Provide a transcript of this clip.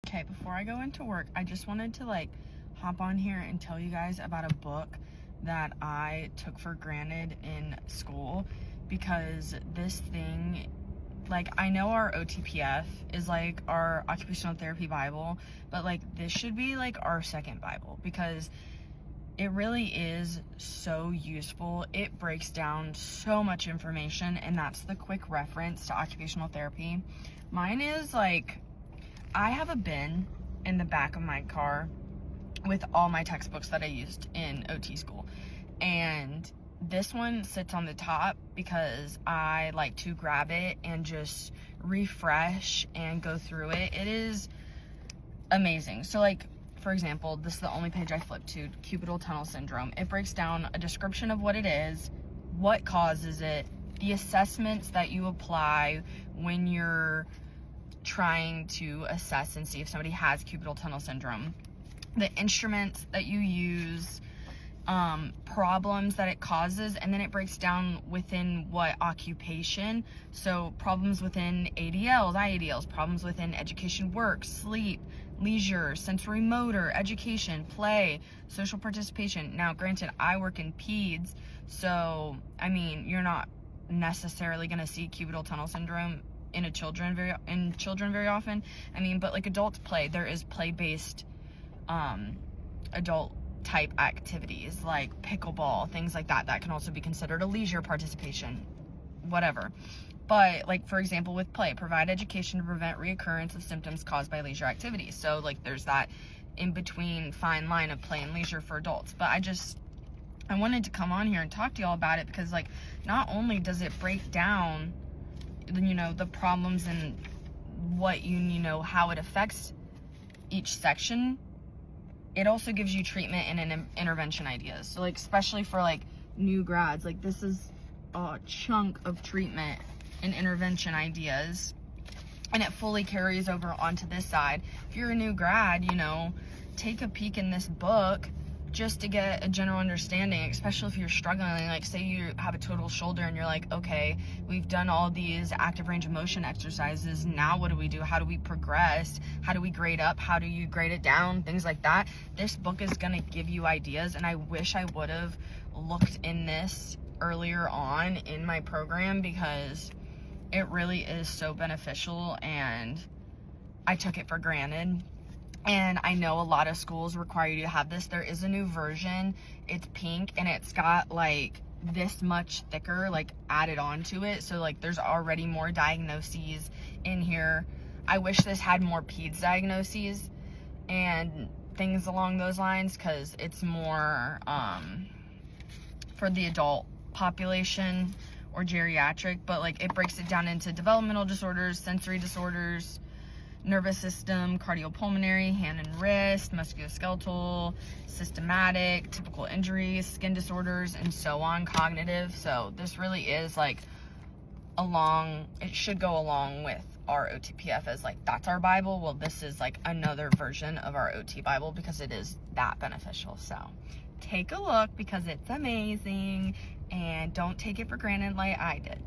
Okay, before I go into work, I just wanted to hop on here and tell you guys about a book that I took for granted in school, because this thing, I know our OTPF is our occupational therapy Bible, but this should be our second Bible, because it really is so useful. It breaks down so much information, and that's the quick reference to occupational therapy. Mine is I have a bin in the back of my car with all my textbooks that I used in OT school, and this one sits on the top because I like to grab it and just refresh and go through it. It is amazing. So for example, this is the only page I flipped to, cubital tunnel syndrome. It breaks down a description of what it is, what causes it, the assessments that you apply when you're trying to assess and see if somebody has cubital tunnel syndrome, the instruments that you use, problems that it causes, and then it breaks down within what occupation. So problems within ADLs, IADLs, problems within education, work, sleep, leisure, sensory motor, education, play, social participation. Now, granted, I work in peds, so I mean, you're not necessarily going to see cubital tunnel syndrome in children very often. I mean, but adults play. There is play-based adult type activities like pickleball, things like that can also be considered a leisure participation, whatever. But for example, with play, provide education to prevent reoccurrence of symptoms caused by leisure activities. So there's that in between fine line of play and leisure for adults. But I wanted to come on here and talk to y'all about it, because not only does it break down the problems and what how it affects each section, it also gives you treatment and intervention ideas. So especially for new grads, this is a chunk of treatment and intervention ideas, and it fully carries over onto this side. If you're a new grad, take a peek in this book just to get a general understanding, especially if you're struggling. Say you have a total shoulder and you're okay, we've done all these active range of motion exercises, now what do we do? How do we progress? How do we grade up? How do you grade it down? Things like that. This book is gonna give you ideas, and I wish I would have looked in this earlier on in my program, because it really is so beneficial, and I took it for granted. And I know a lot of schools require you to have this. There is a new version. It's pink, and it's got this much thicker added onto it. So there's already more diagnoses in here. I wish this had more peds diagnoses and things along those lines, because it's more for the adult population or geriatric. But it breaks it down into developmental disorders, sensory disorders, nervous system, cardiopulmonary, hand and wrist, musculoskeletal, systematic, typical injuries, skin disorders, and so on, cognitive. So this really is it should go along with our OTPF as that's our Bible. Well, this is another version of our OT Bible, because it is that beneficial. So take a look, because it's amazing, and don't take it for granted like I did.